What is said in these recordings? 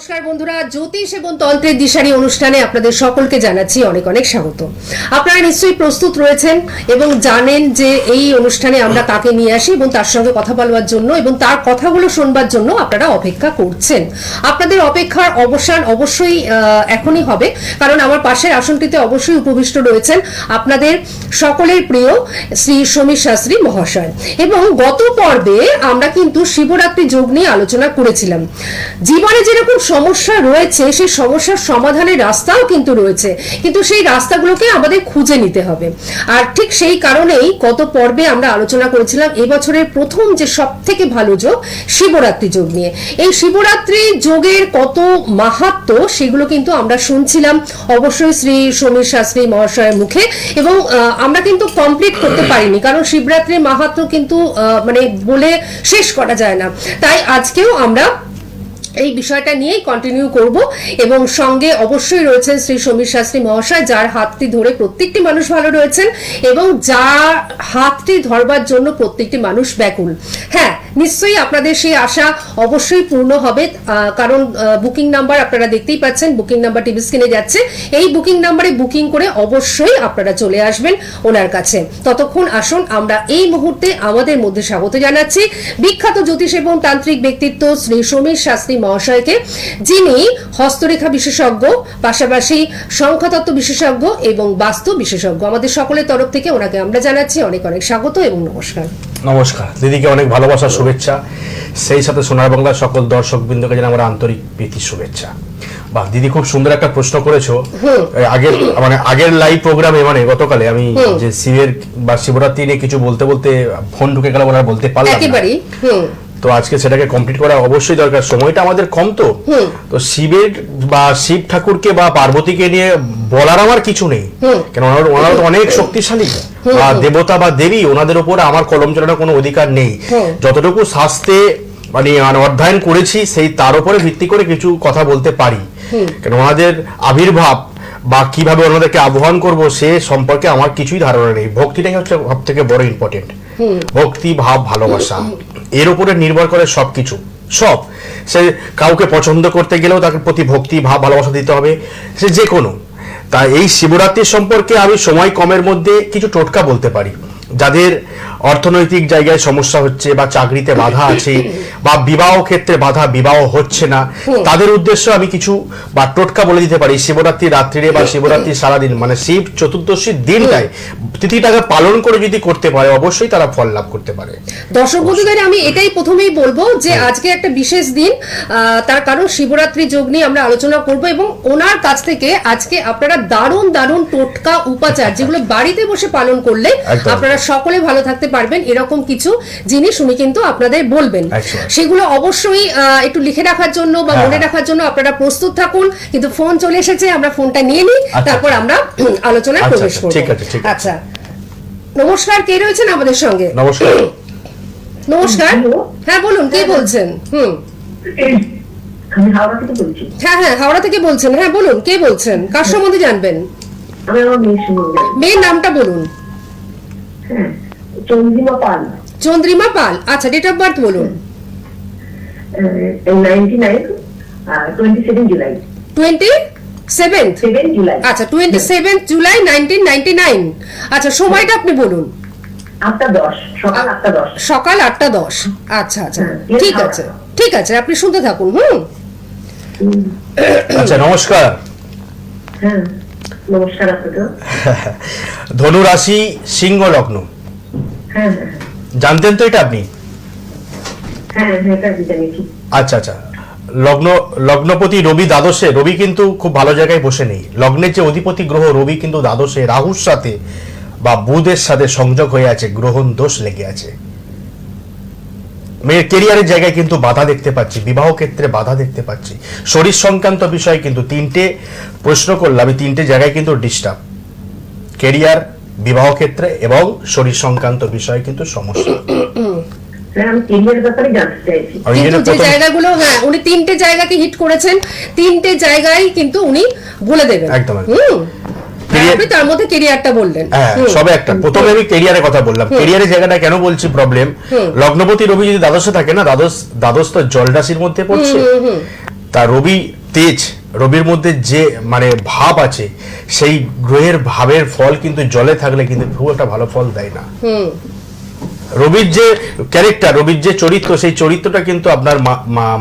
নমস্কার বন্ধুরা, জ্যোতিষ এবং তন্ত্রের দিশারি অনুষ্ঠানে আপনাদের সকলকে জানাচ্ছি অনেক অনেক স্বাগত। আপনারা নিশ্চয়ই প্রস্তুত রয়েছেন এবং জানেন যে এই অনুষ্ঠানে আমরা কাকে নিয়ে আসি এবং তার সঙ্গে কথা বলবার জন্য এবং তার কথাগুলো শুনবার জন্য আপনারা অপেক্ষা করছেন। আপনাদের অপেক্ষার অবসান অবশ্যই এখনই হবে, কারণ আমার পাশের আসনটিতে অবশ্যই উপবিষ্ট রয়েছেন আপনাদের সকলের প্রিয় শ্রী সমীর শাস্ত্রী মহাশয়। এবং গত পর্বে আমরা কিন্তু শিবরাত্রি যোগ নিয়ে আলোচনা করেছিলাম। জীবনে যেরকম সমস্যা রয়েছে সেই সমস্যার সমাধানের রাস্তাও কিন্তু রয়েছে, কিন্তু সেই রাস্তাগুলোকে আমাদের খুঁজে নিতে হবে। আর ঠিক সেই কারণেই গত পর্বে আমরা আলোচনা করেছিলাম এবছরের প্রথম যে সব থেকে ভালো যোগ শিবরাত্রি যোগ নিয়ে। এই শিবরাত্রি যোগের কত মাহাত্ম্য সেগুলো কিন্তু আমরা শুনছিলাম অবশ্যই শ্রী সমীর শাস্ত্রী মহাশয়ের মুখে, এবং আমরা কিন্তু কমপ্লিট করতে পারিনি, কারণ শিবরাত্রির মাহাত্ম্য কিন্তু মানে বলে শেষ করা যায় না। তাই আজকেও আমরা এই বিষয়টা নিয়েই কন্টিনিউ করব, এবং সঙ্গে অবশ্যই রয়েছেন শ্রী সমীর শাস্ত্রী মহাশয়, যার হাতটি ধরে প্রত্যেকটি মানুষ ভালো রয়েছেন এবং যার হাতটি ধরবার জন্য প্রত্যেকটি মানুষ ব্যাকুল। হ্যাঁ, নিশ্চয়ই আপনাদের সেই আশা অবশ্যই পূর্ণ হবে, কারণ বুকিং নাম্বার আপনারা দেখতেই পাচ্ছেন, বুকিং নাম্বার টিভি স্ক্রিনে যাচ্ছে। এই বুকিং নাম্বারে বুকিং করে অবশ্যই আপনারা চলে আসবেন ওনার কাছে। ততক্ষণ আসুন আমরা এই মুহূর্তে আমাদের মধ্যে স্বাগত জানাচ্ছি বিখ্যাত জ্যোতিষ এবং তান্ত্রিক ব্যক্তিত্ব শ্রী সমীর শাস্ত্রী মহাশয়কে, যিনি হস্তরেখা বিশেষজ্ঞ, পাশাপাশি সংখ্যাতত্ত্ব বিশেষজ্ঞ এবং বাস্তু বিশেষজ্ঞ। আমাদের সকলের তরফ থেকে ওনাকে আমরা জানাচ্ছি অনেক অনেক স্বাগত এবং নমস্কার। নমস্কার দিদিকে অনেক ভালোবাসা শুভেচ্ছা, সেই সাথে সোনার বাংলার সকল দর্শক বৃন্দকে জানাই আমার আন্তরিক প্রীতি শুভেচ্ছা। বাহ দিদি, খুব সুন্দর একটা প্রশ্ন করেছো। আগের লাইভ প্রোগ্রামে মানে গতকালে আমি যে শিবের বা শিবরাত্রি নিয়ে কিছু বলতে বলতে ফোন ঢুকে গেল, ওরা বলতে পারলাম একেবারে। তো আজকে সেটাকে কমপ্লিট করা অবশ্যই দরকার, সময়টা আমাদের কম। তো শিবের বা শিব ঠাকুরকে বা পার্বতীকে নিয়ে বলার আমার কিছু নেই, কেন ওনারা তো অনেক শক্তিশালী বা দেবতা বা দেবী, ওনাদের উপর আমার কলম চালানোর কোনো অধিকার নেই। যতটুকু শাস্ত্রে মানে অধ্যয়ন করেছি সেই তার উপরে ভিত্তি করে কিছু কথা বলতে পারি, কেন ওনাদের আবির্ভাব বা কিভাবে ওনাদেরকে আহ্বান করব সে সম্পর্কে আমার কিছুই ধারণা নেই। ভক্তিটাই হচ্ছে সব থেকে বড় ইম্পর্টেন্ট। ভক্তি, ভাব, ভালোবাসা, এর উপরে নির্ভর করে সবকিছু। সব সে কাউকে পছন্দ করতে গেলেও তাকে প্রতি ভক্তি, ভাব, ভালোবাসা দিতে হবে, সে যে কোনো। তাই এই শিবরাত্রির সম্পর্কে আমি সময় কমের মধ্যে কিছু টোটকা বলতে পারি। যাদের অর্থনৈতিক জায়গায় সমস্যা হচ্ছে বা চাকরিতে বাধা আছে বা বিবাহ ক্ষেত্রে বাধা, বিবাহ হচ্ছে না, তাদের উদ্দেশ্যে আমি কিছু বা টোটকা বলে দিতে পারি। শিবরাত্রি রাত্রিরে বা শিবরাত্রি সারাদিন মানে শিব চতুর্দশীর দিনটায় তিথিটাকে পালন করে যদি করতে পারে অবশ্যই তারা ফল লাভ করতে পারে। দর্শক বন্ধুদের আমি এটাই প্রথমেই বলবো যে আজকে একটা বিশেষ দিন, তার কারণ শিবরাত্রি যোগ নিয়ে আমরা আলোচনা করব এবং ওনার কাছ থেকে আজকে আপনারা দারুণ দারুণ টোটকা উপাচার যেগুলো বাড়িতে বসে পালন করলে আপনারা সকলে ভালো থাকতে পারবেন, এরকম কিছু জিনিস উনি কিন্তু আপনাদের বলবেন। সেগুলো অবশ্যই একটু লিখে রাখার জন্য বা মনে রাখার জন্য আপনারা প্রস্তুত থাকুন। কিন্তু ফোন চলে এসেছে, আমরা ফোনটা নিয়ে নিই, তারপর আমরা আলোচনায় প্রবেশ করব। আচ্ছা, নমস্কার, কে রয়েছেন আমাদের সঙ্গে? নমস্কার। নমস্কার, হ্যাঁ বলুন, কে বলছেন? আমি হাওড়া থেকে বলছি। হ্যাঁ হ্যাঁ, হাওড়া থেকে বলছেন। হ্যাঁ বলুন, কে বলছেন, কার সম্বন্ধে জানবেন? আমি আমার মেয়ের সম্বন্ধে। মেয়ের নামটা বলুন। হ্যাঁ, চন্দ্রিমা পাল। চন্দ্রিমা পাল, আচ্ছা, ডেট অফ বার্থ বলুন। 27 জুলাই। 27 জুলাই। আচ্ছা, 27 জুলাই 1999। আচ্ছা, সময়টা আপনি বলুন। 8:10, সকাল 8:10। সকাল 8:10। আচ্ছা আচ্ছা, ঠিক আছে ঠিক আছে, আপনি শুনতে থাকুন। আচ্ছা, নমস্কার। হ্যাঁ, নমস্কার আপনাকে। ধনু রাশি, সিংহ লগ্ন। হ্যাঁ হ্যাঁ জানতেন তো এটা আপনি? হ্যাঁ হ্যাঁ, এটা জানি। আচ্ছা আচ্ছা, লগ্নপতি রবি দ্বাদশে। রবি কিন্তু খুব ভালো জায়গায় বসে নেই। লগ্নের যে অধিপতি গ্রহ রবি কিন্তু দ্বাদশে রাহুর সাথে বা বুধের সাথে সংযোগ হয়ে আছে, গ্রহণ দোষ লেগে আছে। মেয়ের কেরিয়ারের জায়গায় কিন্তু বাধা দেখতে পাচ্ছি, বিবাহ ক্ষেত্রে বাধা দেখতে পাচ্ছি, শরীর সংক্রান্ত বিষয় কিন্তু তিনটে প্রশ্ন করলাম, আমি তিনটে জায়গায় কিন্তু ডিস্টার্ব। কেরিয়ার, বিবাহ ক্ষেত্রে এবং শরীর সংক্রান্ত বিষয়ে কিন্তু সমস্যা। আমি কেরিয়ার ব্যাপারে জানতে চাইছি। কিন্তু যে জায়গাগুলো, হ্যাঁ, উনি তিনটে জায়গাকে হিট করেছেন, তিনটে জায়গায় কিন্তু উনি বলে দেবেন। একদম। আপনি তার মধ্যে কেরিয়ারটা বললেন। সবে একটা প্রথমে আমি কেরিয়ারের কথা বললাম। কেরিয়ারের জায়গাটা কেন বলছি প্রবলেম, লগ্নপতি রবি যদি দ্বাদশে থাকে না, দ্বাদশ তো জল রাশির মধ্যে পড়ছে, তা রবি তেজ, রবির মধ্যে যে মানে ভাব আছে, সেই গ্রহের ভাবের ফল কিন্তু জলে থাকলে কিন্তু খুব একটা ভালো ফল দেয় না। রবির যে ক্যারেক্টার, রবির যে চরিত্র, সেই চরিত্রটা কিন্তু আপনার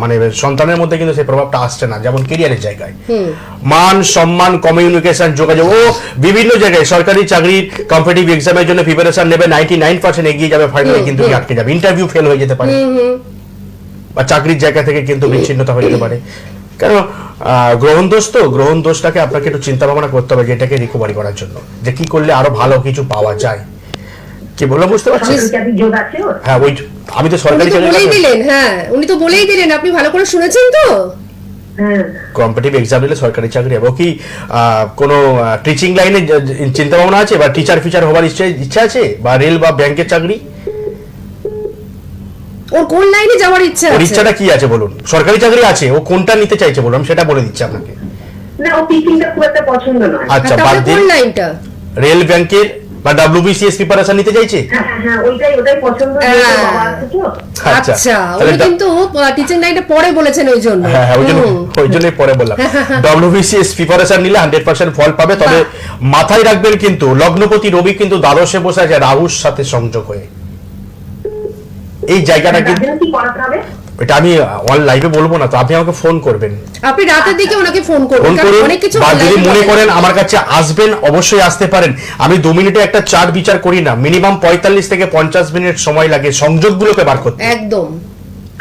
মানে সন্তানের মধ্যে কিন্তু সেই প্রভাবটা আসছে না। যেমন কেরিয়ারের জায়গায় মান সম্মান, কমিউনিকেশন, যোগাযোগ, ও বিভিন্ন জায়গায় সরকারি চাকরির কম্পিটিটিভ এক্সামের জন্য প্রিপারেশন নেবে, 99% এগিয়ে যাবে, ফাইনালি কিন্তু আটকে যাবে, ইন্টারভিউ ফেল হয়ে যেতে পারে, বা চাকরির জায়গা থেকে কিন্তু বিচ্ছিন্নতা হয়ে যেতে পারে। কারণ গ্রহণ দোষ, তো গ্রহণ দোষটাকে আপনাকে একটু চিন্তা ভাবনা করতে হবে যে এটাকে রিকভারি করার জন্য, যে কি করলে আরো ভালো কিছু পাওয়া যায়। কি বললাম বুঝতে পারছিস? যোগ আছে ওর? হ্যাঁ, ওই আমি তো সরকারি চাকরি বলেই দিলেন। হ্যাঁ, উনি তো বলেই দিলেন, আপনি ভালো করে শুনেছেন তো? হ্যাঁ, কম্পিটিটিভ এক্সাম দিলে সরকারি চাকরি হবে। ও কি কোনো টিচিং লাইনে চিন্তা ভাবনা আছে, বা টিচার ফিচার হবার ইচ্ছা আছে, বা রেল বা ব্যাংকের চাকরি? ওর কোন লাইনে যাওয়ার ইচ্ছা ওর আছে? ইচ্ছাটা কি আছে বলুন? সরকারি চাকরি আছে, ও কোনটা নিতে চাইছে বলুন, আমি সেটা বলে দিচ্ছি আপনাকে। না, ও টিচিংটা খুব একটা পছন্দ নয়। আচ্ছা, বাদ তাহলে দিন। কোন লাইনটা? রেল ব্যাংকের বা WBCS প্রিপারেশন নিতে চাইছে? হ্যাঁ হ্যাঁ, ওইটাই পছন্দ। হ্যাঁ। বাবা আছে তো। আচ্ছা, তাহলে উনি কিন্তু টিচিং লাইনটা পরে বলেছেন ওই জন্য। হ্যাঁ হ্যাঁ, ওই জন্যই পরে বললাম। WBCS প্রিপারেশন নিলে 100% ফল পাবে। তবে মাথায় রাখবেন কিন্তু লগ্নপতি রবি কিন্তু দ্বাদশে বসে আছে রাহুর সাথে সংযোগ হয়ে। এই জায়গাটা কিন্তু, রাজনীতি করাতে হবে। এটা আমি অন লাইভে বলবো না, তো আপনি আমাকে ফোন করবেন, আপনি রাতের দিকে ওনাকে ফোন করবেন, ফোন কারণ করুন, অনেক কিছু বা যদি online মনে হবে। করেন আমার কাছে আসবেন, অবশ্যই আসতে পারেন। আমি 2 মিনিটে একটা চার্ট বিচার করি না, মিনিমাম 45 থেকে 50 মিনিট সময় লাগে সংযোগগুলোকে বার করতে। একদম।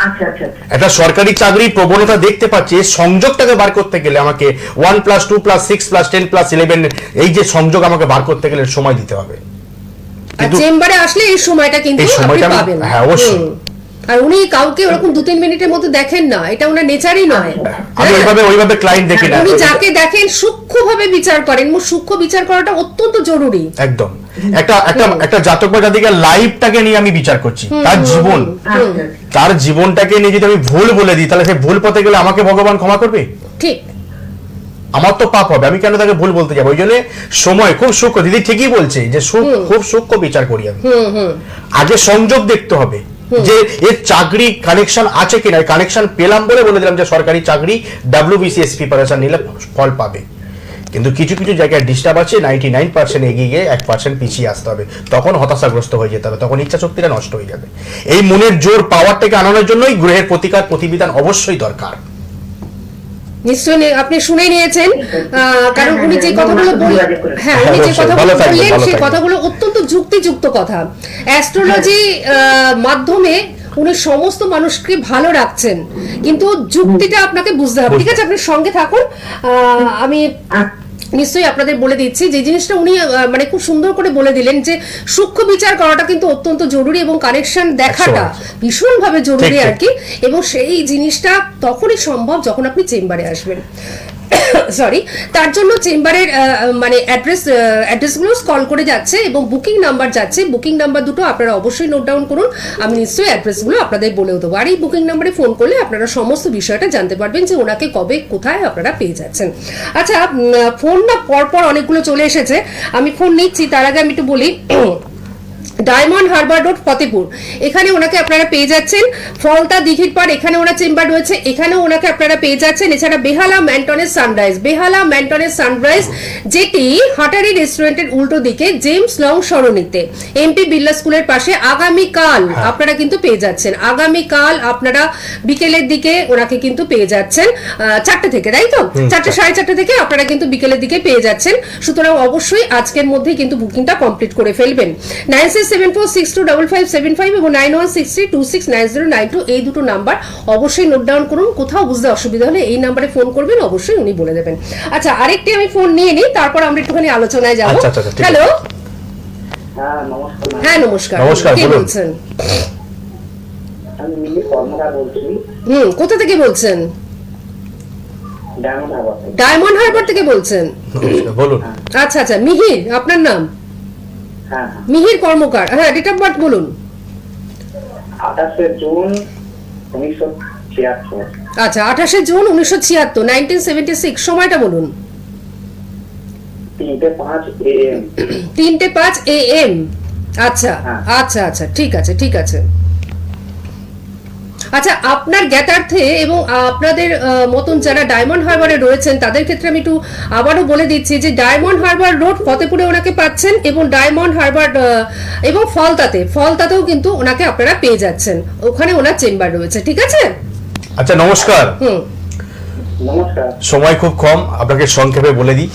আচ্ছা আচ্ছা আচ্ছা। একটা সরকারি চাকরির প্রবণতা দেখতে পাচ্ছি, এই সংযোগটাকে বার করতে গেলে আমাকে 1 + 2 + 6 + 10 + 11, এই যে সংযোগ আমাকে বার করতে গেলে সময় দিতে হবে। আর কিন্তু চেম্বারে আসলে এই সময়টা কিন্তু এই আপনি সময়টা পাবেন। হ্যাঁ, অবশ্যই। আর উনি কাউকে ওরকম 2-3 মিনিটের মধ্যে দেখেন না, এটা ওনার নেচারই নয়। আমি ওইভাবে ক্লায়েন্ট দেখি না। উনি যাকে দেখেন সূক্ষ্মভাবে বিচার করেন, সূক্ষ্ম বিচার করাটা অত্যন্ত জরুরি। একদম একটা জাতক বা জাতিকার লাইফটাকে নিয়ে আমি বিচার করছি, তার জীবন, আচ্ছা। তার জীবনটাকে নিয়ে যদি আমি ভুল বলে দিই, তাহলে সেই ভুল পথে গেলে আমাকে ভগবান ক্ষমা করবে? ঠিক। আমার তো পাপ হবে, আমি কেন তাকে ভুল বলতে যাবো? ওই জন্য সময় খুব সূক্ষ্ম, দিদি ঠিকই বলছে যে খুব সূক্ষ্ম বিচার করি আমি। আগে সংযোগ দেখতে হবে যে এর চাকরি কানেকশন আছে কিনা। কানেকশন পেলাম বলে দিলাম যে সরকারি চাকরি WBCS প্রিপারেশন নিলে ফল পাবে। কিন্তু কিছু কিছু জায়গায় ডিস্টার্ব আছে, 99% এগিয়ে গিয়ে 1% পিছিয়ে আসতে হবে, তখন হতাশাগ্রস্ত হয়ে যেতে হবে, তখন ইচ্ছা শক্তিটা নষ্ট হয়ে যাবে। এই মনের জোর পাওয়ারটাকে আনানোর জন্যই গ্রহের প্রতিকার প্রতিবিধান অবশ্যই দরকার। নিশ্চয়ই আপনি শুনে নিয়েছেন, কারণ উনি যে কথাগুলো বললেন, হ্যাঁ উনি যে কথাগুলো ভালো থাকবেন, বললেন ভালো সেই থাকবেন। কথাগুলো অত্যন্ত যুক্তিযুক্ত কথা। অ্যাস্ট্রোলজি মাধ্যমে উনি সমস্ত মানুষকে ভালো রাখছেন, কিন্তু যুক্তিটা আপনাকে বুঝতে হবে। ঠিক আছে, আপনি সঙ্গে থাকুন, আমি নিশ্চয়ই আপনাদের বলে দিচ্ছি যে জিনিসটা উনি মানে খুব সুন্দর করে বলে দিলেন যে সূক্ষ্ম বিচার করাটা কিন্তু অত্যন্ত জরুরি, এবং কানেকশন দেখাটা ভীষণভাবে জরুরি আর কি। এবং সেই জিনিসটা তখনই সম্ভব যখন আপনি চেম্বারে আসবেন। সরি, তার জন্য চেম্বারের মানে অ্যাড্রেসগুলো কল করে যাচ্ছে এবং বুকিং নাম্বার যাচ্ছে। বুকিং নাম্বার দুটো আপনারা অবশ্যই নোট ডাউন করুন, আমি নিশ্চয়ই অ্যাড্রেসগুলো আপনাদের বলেও দেবো। আর এই বুকিং নাম্বারে ফোন করলে আপনারা সমস্ত বিষয়টা জানতে পারবেন যে ওনাকে কবে কোথায় আপনারা পেয়ে যাচ্ছেন। আচ্ছা, ফোন না পরপর অনেকগুলো চলে এসেছে, আমি ফোন নিচ্ছি। তার আগে আমি একটু বলি, ডায়মন্ড হারবার রোড, ফতেপুর, এখানে ওনাকে আপনারা পেয়ে যাচ্ছেন। ফলতা দিঘির পাড়, এখানে ওনার চেম্বার রয়েছে, এখানেও ওনাকে আপনারা পেয়ে যাচ্ছেন। এছাড়া বেহালা ম্যান্টনের সানরাইজ, যেটি হাটারি রেস্টুরেন্টের উল্টো দিকে জেমস লং সরণিতে MP বিড়লা স্কুলের পাশে, আগামীকাল আপনারা কিন্তু পেয়ে যাচ্ছেন। আগামীকাল আপনারা বিকেলের দিকে ওনাকে কিন্তু পেয়ে যাচ্ছেন 4টে থেকে, তাই তো? 4টে 4:30 থেকে আপনারা কিন্তু বিকেলের দিকে পেয়ে যাচ্ছেন। সুতরাং অবশ্যই আজকের মধ্যেই কিন্তু বুকিংটা কমপ্লিট করে ফেলবেন। 9674625575 এবং 9163269092, এই দুটো নাম্বার অবশ্যই নোট ডাউন করুন। কোথাও বুঝতে অসুবিধা হলে এই নাম্বারে ফোন করবেন, অবশ্যই উনি বলে দেবেন। আচ্ছা, আরেকটি আমি ফোন নিয়ে নিই, তারপর আমরা একটুখানি আলোচনায় যাবো। হ্যালো, হ্যাঁ নমস্কার, কে বলছেন? আমি মিহির কর্মকার বলছি। কোথা থেকে বলছেন? ডায়মন্ড হারবার থেকে বলছেন? বলুন। আচ্ছা আচ্ছা, মিহির আপনার নাম? হ্যাঁ, মিহির কর্মকার। হ্যাঁ, ডেট অফ বার্থ বলুন। 28 জুন 1976। আচ্ছা, 28 জুন 1976, 1976, সময়টা বলুন। 3:05 AM। 3:05 AM। আচ্ছা আচ্ছা আচ্ছা, ঠিক আছে ঠিক আছে। আচ্ছা, আপনার জ্ঞাতার্থে এবং আপনাদের মতন যারা ডায়মন্ড হারবারে রয়েছেন তাদের ক্ষেত্রে আমি একটু আবারও বলে দিচ্ছি যে ডায়মন্ড হারবার রোড ফতেপুরে ওনাকে পাচ্ছেন, এবং ডায়মন্ড হারবার এবং ফলতাতেও কিন্তু ওনাকে আপনারা পেয়ে যাচ্ছেন, ওখানে ওনার চেম্বার রয়েছে। ঠিক আছে? আচ্ছা, নমস্কার। নমস্কার। সময় খুব কম, আপনাকে সংক্ষেপে বলে দিই।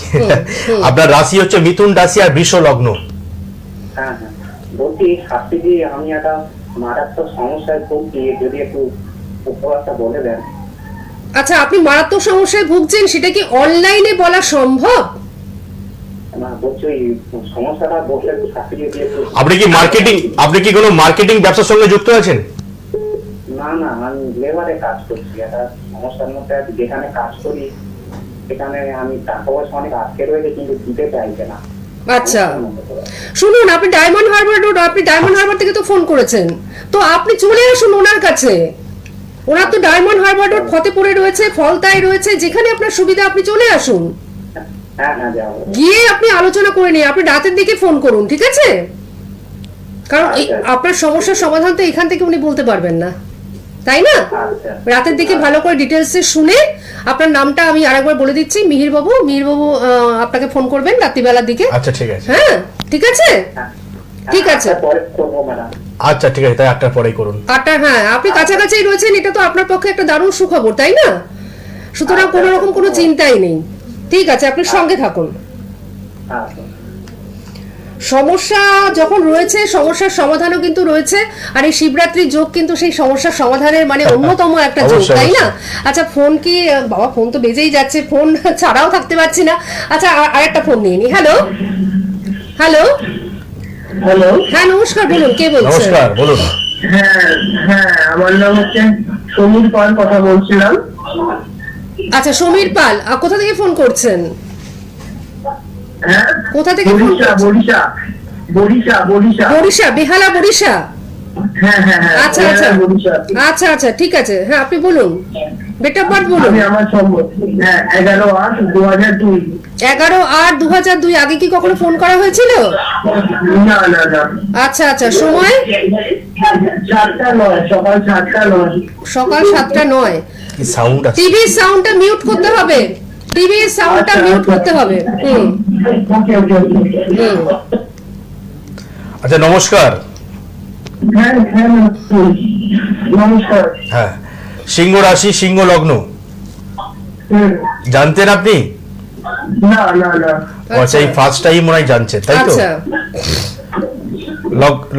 আপনার রাশি হচ্ছে মিথুন রাশি আর বৃষ লগ্ন। হ্যাঁ হ্যাঁ, বলছি শাস্ত্রীজি, আমি একটা মারাত্মক সমস্যায় ভুগছি, যদি একটু উপকারটা বলে দেন। আচ্ছা, আপনি মারাত্মক সমস্যায় ভুগছেন, সেটা কি অনলাইনে বলা সম্ভব? না, বলছি ওই সমস্যাটা বললে শাস্ত্রীজি দিয়ে একটু। আপনি কি কোনো মার্কেটিং ব্যবসার সঙ্গে যুক্ত আছেন? না না, আমি লেবারে কাজ করছি, একটা সমস্যার মধ্যে আছি। যেখানে কাজ করি সেখানে আমি টাকা পয়সা অনেক আটকে রয়েছে, কিন্তু দিতে চাইছে না। আচ্ছা, শুনুন, আপনি ডায়মন্ড হারবার রোড, আপনি ডায়মন্ড হারবার থেকে তো ফোন করেছেন, তো আপনি চলে আসুন ওনার কাছে। ওনার তো ডায়মন্ড হারবার রোড ফতেপুরে রয়েছে, ফলতায় রয়েছে, যেখানে আপনার সুবিধা আপনি চলে আসুন, হ্যাঁ হ্যাঁ, যাবো। গিয়ে আপনি আলোচনা করে নিন। আপনি রাতের দিকে ফোন করুন, ঠিক আছে? কারণ আপনার সমস্যার সমাধান তো এখান থেকে উনি বলতে পারবেন না, তাই না? আচ্ছা রাতের দিকে ভালো করে ডিটেলসে শুনে, আপনার নামটা আমি আরেকবার বলে দিচ্ছি, মিহির বাবু আপনাকে ফোন করবেন রাত্রিবেলার দিকে। আচ্ছা, ঠিক আছে। হ্যাঁ, ঠিক আছে, ঠিক আছে। পরে করবো ম্যাডাম। আচ্ছা, ঠিক আছে, তাই 8টার পরেই করুন। 8টা, হ্যাঁ, আপনি কাছাকাছি রয়েছেন, এটা তো আপনার পক্ষে একটা দারুণ সুখবর, তাই না? সুতরাং কোনো রকম কোনো চিন্তাই নেই। ঠিক আছে, আপনি সঙ্গে থাকুন। আচ্ছা। সমস্যা যখন রয়েছে, সমস্যার সমাধানও কিন্তু রয়েছে, আর এই শিবরাত্রির যোগ কিন্তু সেই সমস্যার সমাধানের মানে অন্যতম একটা যোগ, অবশ্যই, তাই না? অবশ্যই। আচ্ছা, ফোন কি বাবা, ফোন তো বেজেই যাচ্ছে, ফোন ছাড়াও থাকতে পারছি না। আচ্ছা, আরেকটা ফোন নিয়ে নি। হ্যালো হ্যালো হ্যালো, হ্যাঁ, নমস্কার, বলুন, কে বলছেন? নমস্কার, বলুন। হ্যাঁ হ্যাঁ, আমার নাম হচ্ছে সমীর পাল, কথা বলছিলাম। আচ্ছা, সমীর পাল, কোথা থেকে ফোন করছেন? হ্যাঁ, কোথা থেকে ফোন বরিশা করছেন? বরিশা বরিশা বরিশা বরিশা, বেহালা বরিশা। হ্যাঁ হ্যাঁ হ্যাঁ, আচ্ছা আচ্ছা বরিশা। আচ্ছা আচ্ছা, ঠিক আছে, হ্যাঁ, আপনি বলুন, ডেট অফ বার্থ বলুন। আমি আমার সম্ভব, হ্যাঁ, 11/8/2002। 11/8/2002। আগে কি কখনো ফোন করা হয়েছিল? না না না। আচ্ছা আচ্ছা, সময় 7টা 9, সকাল 7টা 9। সকাল 7টা 9। কি সাউন্ড আছে? টিভির সাউন্ডটা মিউট করতে হবে, টিভির সাউন্ডটা মিউট করতে হবে। ওকে ওকে ওকে। হুম। আচ্ছা, নমস্কার। হ্যাঁ হ্যাঁ, নমস্কার। হ্যাঁ, সিংহ রাশি, সিংহ লগ্ন, জানতেন আপনি? না না না। আচ্ছা, এই ফার্স্ট টাইম মনে হয় জানছেন, তাই তো? আচ্ছা,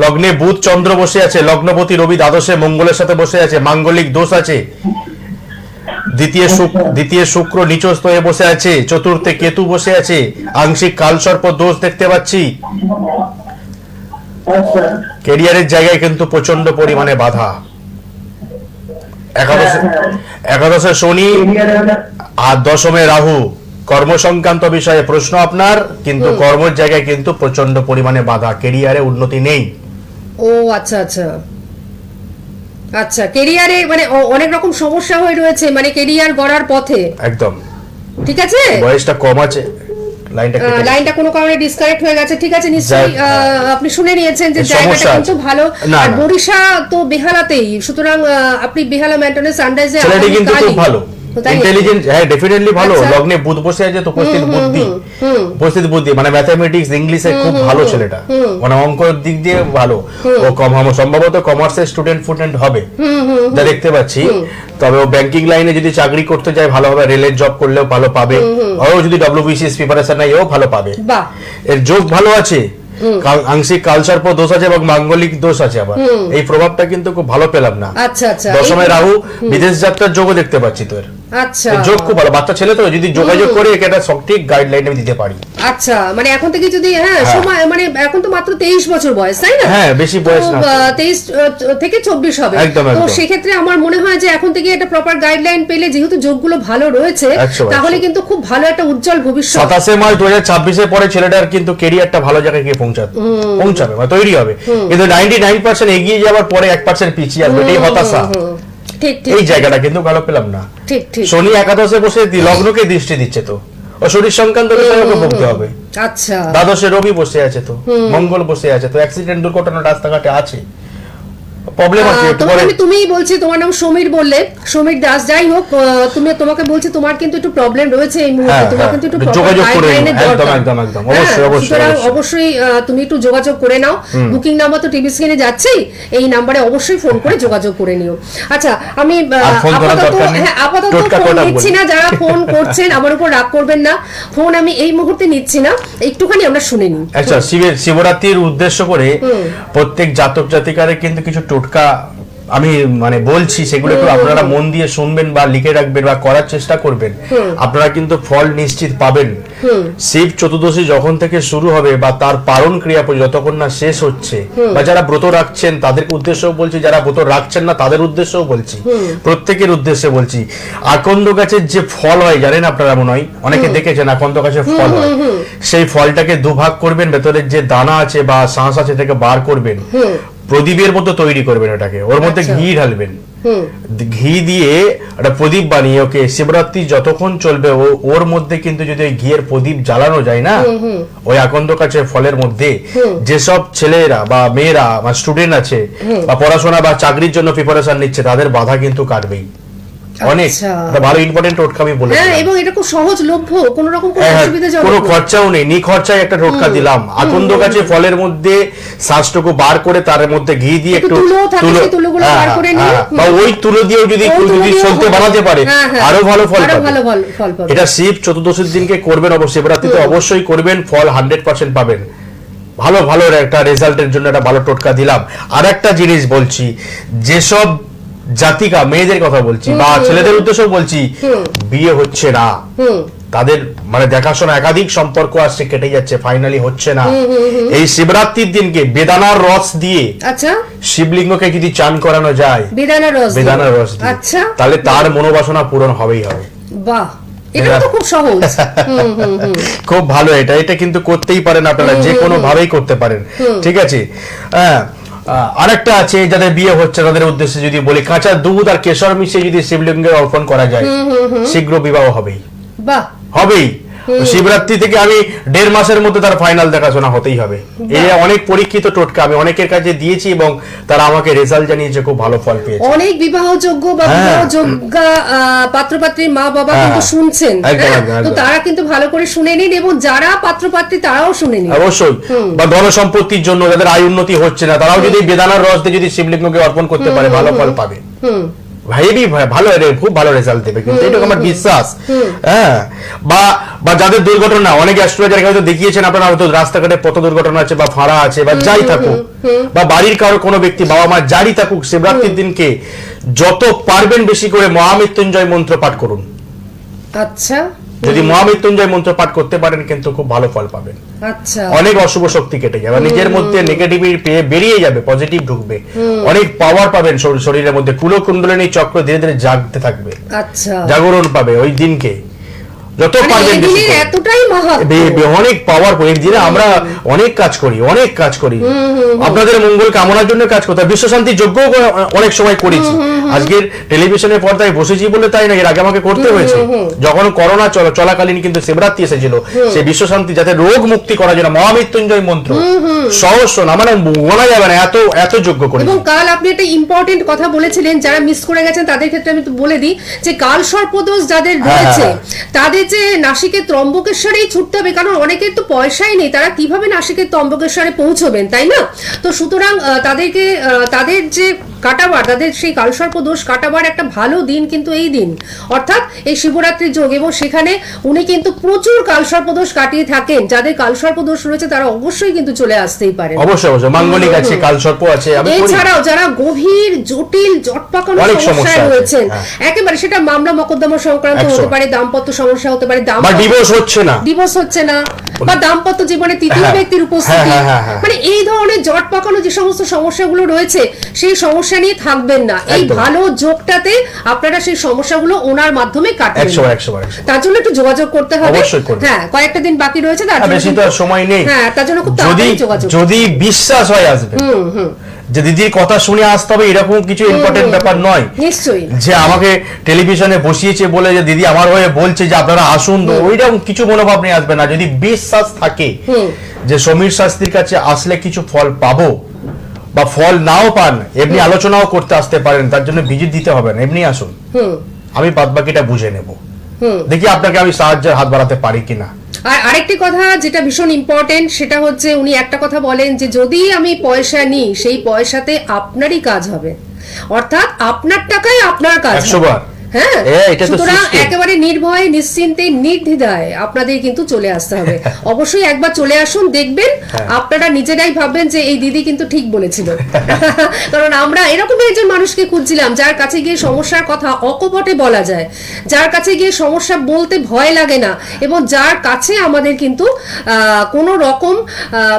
লগ্নে বুধ চন্দ্র বসে আছে, লগ্নপতি রবি দ্বাদশে মঙ্গলের সাথে বসে আছে, মাঙ্গলিক দোষ আছে। দ্বিতীয় শুক্র নিচস্থ হয়ে বসে আছে, চতুর্থে কেতু বসে আছে, আংশিক কালসর্প দোষ দেখতে পাচ্ছি। আচ্ছা। ক্যারিয়ারের জায়গায় কিন্তু প্রচন্ড পরিমাণে বাধা। একাদশে শনি আর দশমে রাহু। কর্ম সংক্রান্ত বিষয়ে প্রশ্ন আপনার, কিন্তু কর্মের জায়গায় কিন্তু প্রচন্ড পরিমাণে বাধা, ক্যারিয়ারে উন্নতি নেই। ও আচ্ছা আচ্ছা আচ্ছা, কেরিয়ারে মানে অনেক রকম সমস্যা হয়ে রয়েছে, মানে কেরিয়ার গড়ার পথে। একদম। ঠিক আছে, বয়সটা কম আছে, লাইনটা কোনো কারণে ডিসকানেক্ট হয়ে গেছে। ঠিক আছে, নিশ্চয়ই আপনি শুনে নিয়েছেন যে এই জায়গাটা সমস্যা কিন্তু আছে। ভালো। না, আর না। বরিশা তো বেহালাতেই, সুতরাং আপনি বেহালা মেন্টেন্যান্স সানরাইজে ছেলেটি কিন্তু খুব ভালো, ইন্টেলিজেন্ট, হ্যাঁ, ডেফিনেটলি ভালো। আচ্ছা। লগ্নে বুধ বসে আছে তো উপস্থিত বুদ্ধি মানে ম্যাথামেটিক্স, ইংলিশে খুব ভালো ছেলেটা, মানে অঙ্কের দিক দিয়ে ভালো। ও সম্ভবত কমার্সের স্টুডেন্ট হবে যা দেখতে পাচ্ছি। তবে ও ব্যাংকিং লাইনে যদি চাকরি করতে যায় ভালো হবে, রেলের জব করলেও ভালো পাবে, ও যদি WBCS প্রিপারেশন নেয় ও ভালো পাবে। বাহ, এর যোগ ভালো আছে, আংশিক কালসর্প দোষ আছে এবং মাঙ্গলিক দোষ আছে আবার। এই প্রভাবটা কিন্তু খুব ভালো পেলাম না। আচ্ছা আচ্ছা, দশমে রাহু, বিদেশ যাত্রার যোগও দেখতে পাচ্ছি তোর। আচ্ছা, যোগ খুব ভালো, বাচ্চা ছেলে তো, যদি যোগাযোগ করে একে একটা সঠিক গাইডলাইন আমি দিতে পারি। আচ্ছা, মানে এখন থেকে যদি সময়, মানে এখন তো মাত্র 23 বছর বয়স, তাই না? হ্যাঁ, বেশি বয়স না। 23 থেকে 24 হবে। একদম, তো একদম। সেক্ষেত্রে আমার মনে হয় যে এখন থেকে একটা প্রপার গাইডলাইন পেলে, যেহেতু যোগগুলো ভালো রয়েছে, 100%। তাহলে কিন্তু খুব ভালো একটা উজ্জ্বল ভবিষ্যৎ। 27 মার্চ 2026 পরে ছেলেটার কিন্তু কেরিয়ারটা ভালো জায়গায় গিয়ে পৌঁছাবে বা তৈরি হবে। কিন্তু 99% এগিয়ে যাওয়ার পরে 1% পিছিয়ে আসবে, এটাই হতাশা। ঠিক ঠিক, এই জায়গাটা কিন্তু ভালো পেলাম না। ঠিক ঠিক। শনি একাদশে বসে লগ্নকে দৃষ্টি দিচ্ছে, তো ও শরীর সংক্রান্ত বিষয়কে ভুগতে হবে। আচ্ছা, দ্বাদশে রবি বসে আছে, তো মঙ্গল বসে আছে, তো অ্যাক্সিডেন্ট দুর্ঘটনা রাস্তাঘাটে আছে। প্রবলেম আছে একটু পরে। তুমিই বলছি, তোমার নাম সমীর বললে, সমীর দাস, যাই হোক, তোমাকে বলছি তোমার কিন্তু একটু প্রবলেম রয়েছে এই মুহূর্তে, তোমার কিন্তু একটু যোগাযোগ করে গাইডলাইনের একদম দরকার। একদম একদম অবশ্যই অবশ্যই সুতরাং অবশ্যই তুমি একটু যোগাযোগ করে নাও, বুকিং নাম্বার তো টিভি স্ক্রিনে যাচ্ছেই, এই নাম্বারে অবশ্যই ফোন করে যোগাযোগ করে নিও। আচ্ছা, আমি আপাতত ফোন নিচ্ছি না, যারা ফোন করছেন আমার উপর রাগ করবেন না, ফোন আমি এই মুহূর্তে নিচ্ছি না, একটুখানি আমরা শুনে নিই। আচ্ছা, শিবরাত্রির উদ্দেশ্য করে প্রত্যেক জাতক জাতিকারে কিন্তু কিছু টোটকা আমি মানে বলছি, সেগুলো একটু আপনারা মন দিয়ে শুনবেন বা লিখে রাখবেন বা করার চেষ্টা করবেন, আপনারা কিন্তু ফল নিশ্চিত পাবেন। শিব চতুর্দশী যখন থেকে শুরু হবে বা তার পালন ক্রিয়া যতক্ষণ না শেষ হচ্ছে, বা যারা ব্রত রাখছেন তাদের উদ্দেশ্যেও বলছি, যারা ব্রত রাখছেন না তাদের উদ্দেশ্যেও বলছি, প্রত্যেকের উদ্দেশ্যে বলছি। আকন্দ গাছের যে ফল হয় জানেন আপনারা, মনে হয় অনেকে দেখেছেন আকন্দ গাছের ফল হয়, সেই ফলটাকে দুভাগ করবেন, ভেতরের যে দানা আছে বা শাঁস আছে থেকে বার করবেন, প্রদীপের মতো তৈরি করবেন ওটাকে, ওর মধ্যে ঘি ঢালবেন, ঘি দিয়ে একটা প্রদীপ বানিয়ে ওকে শিবরাত্রি যতক্ষণ চলবে ওর মধ্যে কিন্তু যদি ওই ঘিয়ের প্রদীপ জ্বালানো যায় না, ওই আকন্দ গাছের ফলের মধ্যে যেসব ছেলেরা বা মেয়েরা বা স্টুডেন্ট আছে বা পড়াশোনা বা চাকরির জন্য প্রিপারেশন নিচ্ছে, তাদের বাধা কিন্তু কাটবেই। অনেক ভালো ইম্পর্টেন্ট টোটকা আমি বলে দিলাম, এবং এটা খুব সহজলভ্য, কোনো রকম কোনো অসুবিধাজনক কোনো খরচাও নেই, নিখরচায় একটা টোটকা দিলাম। আকন্দ গাছে ফলের মধ্যে শ্বাসটুকু বার করে তার মধ্যে ঘি দিয়ে একটু তুলো বা ওই তুলো দিয়েও যদি সলতে বানাতে পারে আরো ভালো ফল পাবে। এটা শিব চতুর্দশীর দিনকে করবেন, অবশ্যই শিবরাত্রিতে অবশ্যই করবেন, ফল 100% পাবেন। ভালো ভালো একটা রেজাল্টের জন্য একটা ভালো টোটকা দিলাম। আর একটা জিনিস বলছি, যেসব জাতিকা মেয়েদের কথা বলছি বা ছেলেদের উদ্দেশ্যে বলছি, বিয়ে হচ্ছে না, তাদের মানে দেখাশোনা একাধিক সম্পর্ক আসছে, কেটে যাচ্ছে, ফাইনালি হচ্ছে না, এই শিবরাত্রির দিনকে বেদানার রস দিয়ে শিবলিঙ্গকে যদি চান করানো যায়, বেদানার রস দিয়ে, তাহলে তার মনোবাসনা পূরণ হবেই হবে। বাহ, এটা তো খুব সহজ। খুব ভালো, এটা কিন্তু করতেই পারেন আপনারা, যে কোনো ভাবেই করতে পারেন, ঠিক আছে। হ্যাঁ, আরেকটা আছে, যাদের বিয়ে হচ্ছে তাদের উদ্দেশ্যে যদি বলি, কাঁচা দুধ আর কেশর মিশিয়ে যদি শিবলিঙ্গে অর্পণ করা যায়, শীঘ্র বিবাহ হবেই। বাহ, হবেই। শিবরাত্রি থেকে আমি 1.5 মাসের মধ্যে তার ফাইনাল দেখাশোনা হতেই হবে। এই অনেক পরীক্ষিত টোটকা আমি অনেকের কাছে দিয়েছি এবং তারা আমাকে রেজাল্ট জানিয়েছে, খুব ভালো ফল পেয়েছে। অনেক বিবাহযোগ্য বা বিবাহযোগ্য পাত্রপাত্রীর মা বাবা কিন্তু শুনছেন, তো তারা কিন্তু ভালো করে শুনে নিন, এবং যারা পাত্রপাত্রী তারাও শুনে নিন অবশ্যই। বা ধন সম্পত্তির জন্য যাদের আয় উন্নতি হচ্ছে না, তারাও যদি বেদানার রস দিয়ে যদি শিবলিঙ্গকে অর্পণ করতে পারে, ভালো ফল পাবে। ভালো, খুব ভালো রেজাল্ট দেবে, কিন্তু এটা আমার বিশ্বাস। হ্যাঁ, বা যাদের দুর্ঘটনা, অনেক অ্যাস্ট্রোলজার হয়তো দেখিয়েছেন আপনারা, হয়তো রাস্তাঘাটে পথ দুর্ঘটনা আছে বা ফাঁড়া আছে বা যাই থাকুক, বা বাড়ির কারো কোনো ব্যক্তি বাবা মা যারই থাকুক, শিবরাত্রির দিনকে যত পারবেন বেশি করে মহামৃত্যুঞ্জয় মন্ত্র পাঠ করুন। আচ্ছা, যদি মহামৃত্যুঞ্জয় মন্ত্র পাঠ করতে পারেন কিন্তু খুব ভালো ফল পাবেন। আচ্ছা, অনেক অশুভ শক্তি কেটে যাবে, নিজের মধ্যে নেগেটিভিটি বেরিয়ে যাবে, পজিটিভ ঢুকবে, অনেক পাওয়ার পাবেন শরীরের মধ্যে, কুলকুণ্ডলিনী চক্র ধীরে ধীরে জাগতে থাকবে, আচ্ছা, জাগরণ পাবে ওই দিনকে। যত পারবেন বেশি, এতটাই অনেক পাওয়ারফুল। এই দিনে আমরা অনেক কাজ করি, আপনাদের মঙ্গল কামনার জন্য কাজ করতে, বিশ্ব শান্তি যজ্ঞ অনেক সময় করেছি। আজকের টেলিভিশনের পর্দায় বসেছি বলে তাই না, এর আগে আমাকে করতে হয়েছে। যখন করোনা চলাকালীন কিন্তু শিবরাত্রি এসেছিল, সেই বিশ্ব শান্তি যাতে রোগ মুক্তি করার জন্য মহামৃত্যুঞ্জয় মন্ত্র সহস্র না, মানে গোনা যাবে না, এত যজ্ঞ করি। এবং কাল আপনি একটা ইম্পর্টেন্ট কথা বলেছিলেন, যারা মিস করে গেছেন তাদের ক্ষেত্রে আমি তো বলে দিই, যে কাল সর্পদোষ যাদের রয়েছে তাদের যে নাসিকের ত্রম্বকেশ্বরেই ছুটতে হবে, কারণ অনেকের তো পয়সাই নেই, তারা কিভাবে নাসিকের ত্রম্বকেশ্বরে পৌঁছবেন, তাই না? তো সুতরাং তাদেরকে তাদের যে কাটাবার, তাদের সেই কালসর্প দোষ কাটাবার একটা ভালো দিন কিন্তু এই দিন, অর্থাৎ এই শিবরাত্রির যোগ, এবং সেখানে উনি কিন্তু প্রচুর কালসর্প দোষ কাটিয়ে থাকেন। যাদের কালসর্প দোষ রয়েছে তারা অবশ্যই কিন্তু চলে আসতেই পারেন। অবশ্যই মাঙ্গলিক আছে, কালসর্প আছে। এছাড়াও যারা গভীর জটিল জটপাকানো সমস্যায় রয়েছেন, একেবারে সেটা মামলা মকদ্দমা সংক্রান্ত হতে পারে, দাম্পত্য সমস্যা হতে পারে, ডিভোর্স হচ্ছে না, বা দাম্পত্য জীবনে তৃতীয় ব্যক্তির উপস্থিতি, মানে এই ধরনের জট পাকানো যে সমস্ত সমস্যাগুলো রয়েছে, সেই সমস্যা নিয়ে থাকবেন না। এই ভালো যোগটাতে আপনারা সেই সমস্যাগুলো ওনার মাধ্যমে কাটাবেন। তার জন্য একটু যোগাযোগ করতে হবে। হ্যাঁ, কয়েকটা দিন বাকি রয়েছে, তার জন্য বেশি তো সময় নেই। হ্যাঁ, তার জন্য খুব তাড়াতাড়ি যোগাযোগ, যদি বিশ্বাস হয় আসবে। যে দিদির কথা শুনে আসতে হবে এরকম কিছু ইম্পর্টেন্ট ব্যাপার নয়। নিশ্চয়ই যে আমাকে টেলিভিশনে বসিয়েছে বলে যে দিদি আমার হয়ে বলছে যে আপনারা আসুন, ওইরকম কিছু মনোভাব নিয়ে আসবে না। যদি বিশ্বাস থাকে যে সমীর শাস্ত্রীর কাছে আসলে কিছু ফল পাবো, বা ফল নাও পান, এমনি আলোচনাও করতে আসতে পারেন, তার জন্য ভিজিট দিতে হবে না, এমনি আসুন, আমি বাদ বাকিটা বুঝে নেব, দেখি আপনাকে আমি সাহায্যের হাত বাড়াতে পারি কিনা। আর আরেকটি কথা যেটা ভীষণ ইম্পর্টেন্ট, সেটা হচ্ছে উনি একটা কথা বলেন যে যদি আমি পয়সা নিই সেই পয়সাতে আপনারই কাজ হবে, অর্থাৎ আপনার টাকায় আপনার কাজ 100 হবে। বার। হ্যাঁ, এটা তো সুতরাং system। একেবারে নির্ভয়ে নিশ্চিন্তে নির্দ্বিধায় আপনাদের কিন্তু চলে আসতে হবে। অবশ্যই একবার চলে আসুন, দেখবেন আপনারা নিজেরাই ভাববেন যে এই দিদি কিন্তু ঠিক বলেছিল। কারণ আমরা এরকমই একজন মানুষকে খুঁজছিলাম যার কাছে গিয়ে সমস্যার কথা অকপটে বলা যায়, যার কাছে গিয়ে সমস্যা বলতে ভয় লাগে না, এবং যার কাছে আমাদের কিন্তু কোনো রকম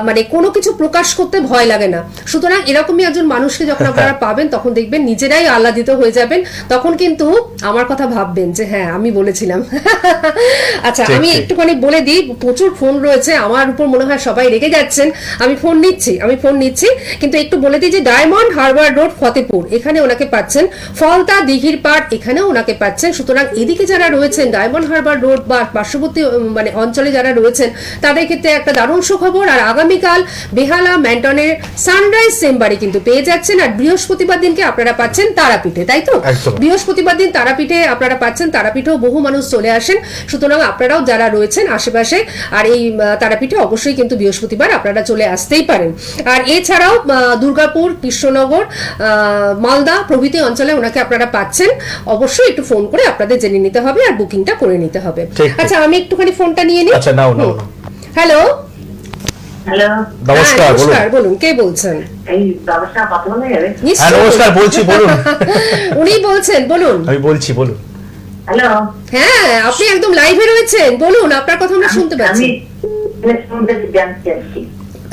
মানে কোনো কিছু প্রকাশ করতে ভয় লাগে না। সুতরাং এরকমই একজন মানুষকে যখন আপনারা পাবেন তখন দেখবেন নিজেরাই আহ্লাদিত হয়ে যাবেন, তখন কিন্তু আমার কথা ভাববেন যে হ্যাঁ আমি বলেছিলাম। আচ্ছা, ঠিক, আমি ঠিক। একটুখানি বলে দিই, প্রচুর ফোন রয়েছে আমার উপর, মনে হয় সবাই রেগে যাচ্ছেন, আমি ফোন নিচ্ছি, কিন্তু একটু বলে দিই যে ডায়মন্ড হারবার রোড ফতেপুর এখানে ওনাকে পাচ্ছেন, ফলতা দিঘির পাড় এখানেও ওনাকে পাচ্ছেন। সুতরাং এদিকে যারা রয়েছেন ডায়মন্ড হারবার রোড বা পার্শ্ববর্তী মানে অঞ্চলে যারা রয়েছেন তাদের ক্ষেত্রে একটা দারুণ সুখবর। আর আগামীকাল বেহালা ম্যান্টনের সানরাইজ চেম্বারে কিন্তু পেয়ে যাচ্ছেন। আর বৃহস্পতিবার দিনকে আপনারা পাচ্ছেন তারাপীঠে, তাই তো? একদম। বৃহস্পতিবার দিন তারাপীঠে আপনারা পাচ্ছেন, তারাপীঠেও বহু মানুষ চলে আসেন। সুতরাং আপনারাও যারা রয়েছেন আশেপাশে আর এই তারাপীঠে অবশ্যই কিন্তু বৃহস্পতিবার আপনারা চলে আসতেই পারেন। আর এছাড়াও দুর্গাপুর, কৃষ্ণনগর, মালদা প্রভৃতি অঞ্চলে ওনাকে আপনারা পাচ্ছেন। অবশ্যই একটু ফোন করে আপনাদের জেনে নিতে হবে আর বুকিংটা করে নিতে হবে। ঠিক। আচ্ছা, আমি একটুখানি ফোনটা নিয়ে নিই। আচ্ছা, নাও। হ্যালো, হ্যালো, নমস্কার, বলুন। নমস্কার, বলুন, কে বলছেন? এই ব্যবস্থা কথা বলে যাবে? হ্যাঁ, নিশ্চয়ই নমস্কার, বলুন। বলছি, বলুন। উনি বলছেন, বলুন। আমি বলছি, বলুন। হ্যালো, হ্যাঁ, আপনি একদম লাইভে রয়েছেন, বলুন, আপনার কথা আমরা শুনতে পাচ্ছি। আমি ছেলের জানতে চাচ্ছি।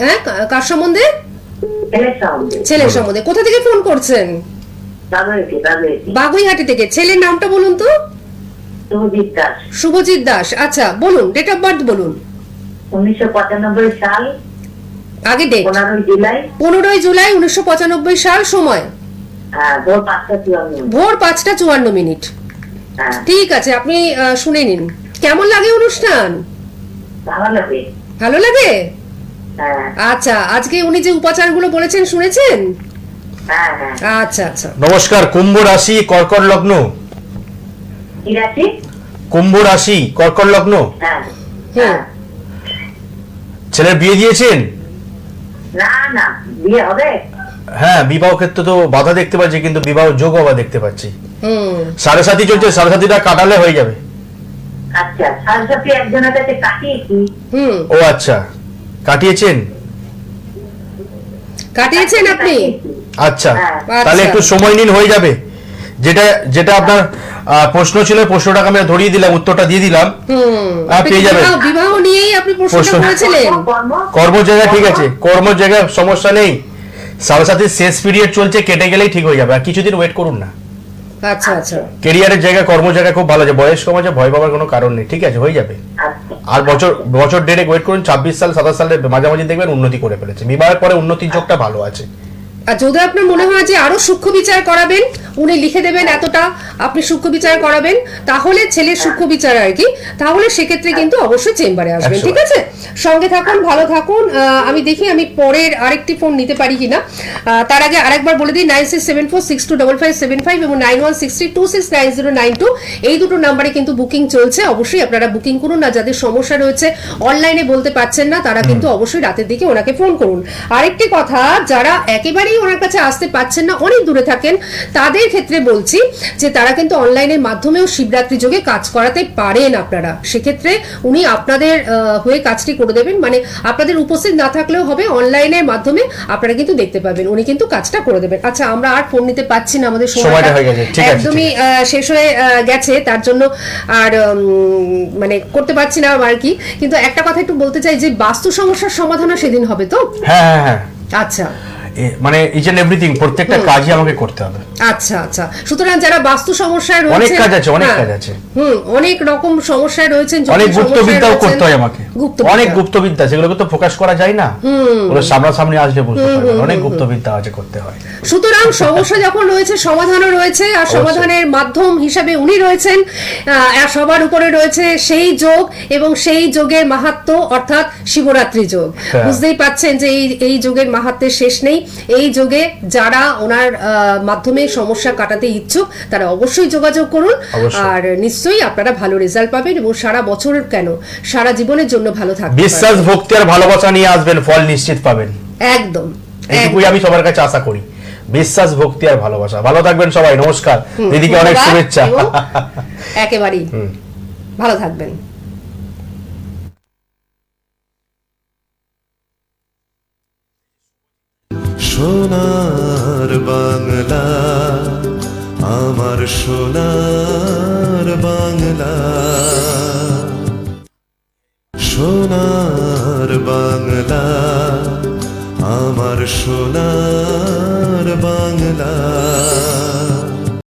হ্যাঁ, কার সম্বন্ধে? ছেলের সম্বন্ধে। ছেলের সম্বন্ধে। কোথা থেকে ফোন করছেন? দাদুকে বাগুইহাটি থেকে। ছেলের নামটা বলুন তো। শুভজিৎ দাস। শুভজিৎ দাস। আচ্ছা, বলুন, ডেট অফ বার্থ বলুন। 1995 সাল, আগে ডেট। 15 জুলাই, 15 জুলাই 1995 সাল। সময় ভোর 5:54। ভোর 5:54। হ্যাঁ, ঠিক আছে, আপনি শুনে নিন। কেমন লাগে অনুষ্ঠান? ভালো লাগে। ভালো লাগে? হ্যাঁ, আচ্ছা, আজকে উনি যে উপাচারগুলো বলেছেন শুনেছেন? হ্যাঁ, হ্যাঁ। আচ্ছা আচ্ছা। নমস্কার, কুম্ভ রাশি, কর্কট লগ্ন। কি রাশি? কুম্ভ রাশি, কর্কট লগ্ন। হ্যাঁ, হুম। হ্যাঁ। ছেলের বিয়ে দিয়েছেন? না না, বিয়ে হবে? হ্যাঁ, বিবাহ ক্ষেত্রে তো বাধা দেখতে পাচ্ছি, কিন্তু বিবাহ যোগ আবার দেখতে পাচ্ছি। হুম। সাড়ে সাথী চলছে, সাড়ে সাথীটা কাটালে হয়ে যাবে। আচ্ছা, সাথে একজনের কাছে কাটিয়েছি। হুম। ও আচ্ছা, কাটিয়েছেন? কাটিয়েছেন আপনি? আচ্ছা, হ্যাঁ। তাহলে একটু সময় নিন, হয়ে যাবে। যেটা যেটা আপনার প্রশ্ন ছিল, প্রশ্নটাকে আমি ধরিয়ে দিলাম, উত্তরটা দিয়ে দিলাম। আপনি পেয়ে যাবেন। বিবাহ নিয়েই আপনি প্রশ্নটা প্রশ্ন- করেছিলেন। কর্ম কর্ম জায়গা ঠিক আছে, কর্ম জায়গায় সমস্যা নেই। সাড়ে সাথীর শেষ পিরিয়ড চলছে, কেটে গেলেই ঠিক হয়ে যাবে, আর কিছুদিন ওয়েট করুন না। আচ্ছা আচ্ছা। কেরিয়ারের জায়গা, কর্ম জায়গা খুব ভালো আছে, বয়স কম আছে, ভয় পাওয়ার কোনো কারণ নেই, ঠিক আছে, হয়ে যাবে। আচ্ছা, আর বছর বছর দেড়েক ওয়েট করুন, 26 সাল 27 সালের মাঝামাঝি দেখবেন উন্নতি করে ফেলেছে, বিবাহের পরে উন্নতির যোগটা ভালো আছে। আর যদি আপনার মনে হয় যে আরো সূক্ষ্ম বিচার করাবেন, উনি লিখে দেবেন এতটা, আপনি সূক্ষ্ম বিচার করাবেন, তাহলে ছেলের সূক্ষ্ম বিচার আর কি, তাহলে সেক্ষেত্রে কিন্তু অবশ্যই চেম্বারে আসবেন, 100 ঠিক আছে? সঙ্গে থাকুন, ভালো থাকুন। আমি দেখি আমি পরের আরেকটি ফোন নিতে পারি কিনা। তার আগে আরেকবার বলে দিই, 9674625575 এবং 9163269092 এই দুটো নাম্বারে কিন্তু বুকিং চলছে। অবশ্যই আপনারা বুকিং করুন। না যাদের সমস্যা রয়েছে, অনলাইনে বলতে পারছেন না, তারা কিন্তু অবশ্যই রাতের দিকে ওনাকে ফোন করুন। আরেকটি কথা, যারা একেবারেই ওনার কাছে আসতে পারছেন না, অনেক দূরে থাকেন, তাদের ক্ষেত্রে বলছি যে তারা কিন্তু অনলাইনের মাধ্যমেও শিবরাত্রি যোগে কাজ করাতে পারেন আপনারা। সেক্ষেত্রে উনি আপনাদের হয়ে কাজটি করে দেবেন, মানে আপনাদের উপস্থিত না থাকলেও হবে, অনলাইনের মাধ্যমে আপনারা কিন্তু দেখতে পাবেন, উনি কিন্তু কাজটা করে দেবেন। আচ্ছা, আমরা আর ফোন নিতে পাচ্ছি না, আমাদের সময়টা হয়ে গেছে, ঠিক আছে, একদমই শেষ হয়ে গেছে, তার জন্য আর মানে করতে পারছি না আর কি। কিন্তু একটা কথা একটু বলতে চাই যে বাস্তু সমস্যার সমাধানও সেদিন হবে তো? হ্যাঁ হ্যাঁ হ্যাঁ, আচ্ছা, মানে ইচ এন্ড এভরিথিং, প্রত্যেকটা কাজই আমাকে করতে হবে। আচ্ছা আচ্ছা। সুতরাং যারা বাস্তু সমস্যায় রয়েছে, অনেক কাজ আছে, অনেক কাজ আছে। অনেক রকম সমস্যায় রয়েছেন, অনেক গুপ্তবিদ্যাও করতে হয় আমাকে, গুপ্তবিদ্যা। অনেক গুপ্তবিদ্যা, সেগুলোকে তো ফোকাস করা যায় না, ওগুলো সামনাসামনি আসলে বুঝতে পারবেন, অনেক গুপ্তবিদ্যা আছে, করতে হয়। সুতরাং সমস্যা যখন রয়েছে, সমাধানও রয়েছে, আর সমাধানের মাধ্যম হিসাবে উনি রয়েছেন। আর সবার উপরে রয়েছে সেই যোগ এবং সেই যোগের মাহাত্ম্য, অর্থাৎ শিবরাত্রি যোগ। হ্যাঁ। বুঝতেই পাচ্ছেন যে এই যোগের মাহাত্ম্যের শেষ নেই। এই যোগে যারা ওনার মাধ্যমে সমস্যা কাটাতে ইচ্ছুক তারা অবশ্যই যোগাযোগ করুন, অবশ্যই। আর নিশ্চয়ই আপনারা ভালো রেজাল্ট পাবেন এবং সারা বছর কেন সারা জীবনের জন্য ভালো থাকবেন। বিশ্বাস, ভক্তি আর ভালোবাসা নিয়ে আসবেন, ফল নিশ্চিত পাবেন। একদম এইটুকুই আমি সবার কাছে আশা করি। বিশ্বাস, ভক্তি আর ভালোবাসা। ভালো থাকবেন সবাই, নমস্কার। দিদিকে অনেক ধন্যবাদ শুভেচ্ছা। এবং একেবারেই ভালো থাকবেন। সোনার বাংলা, আমার সোনার বাংলা।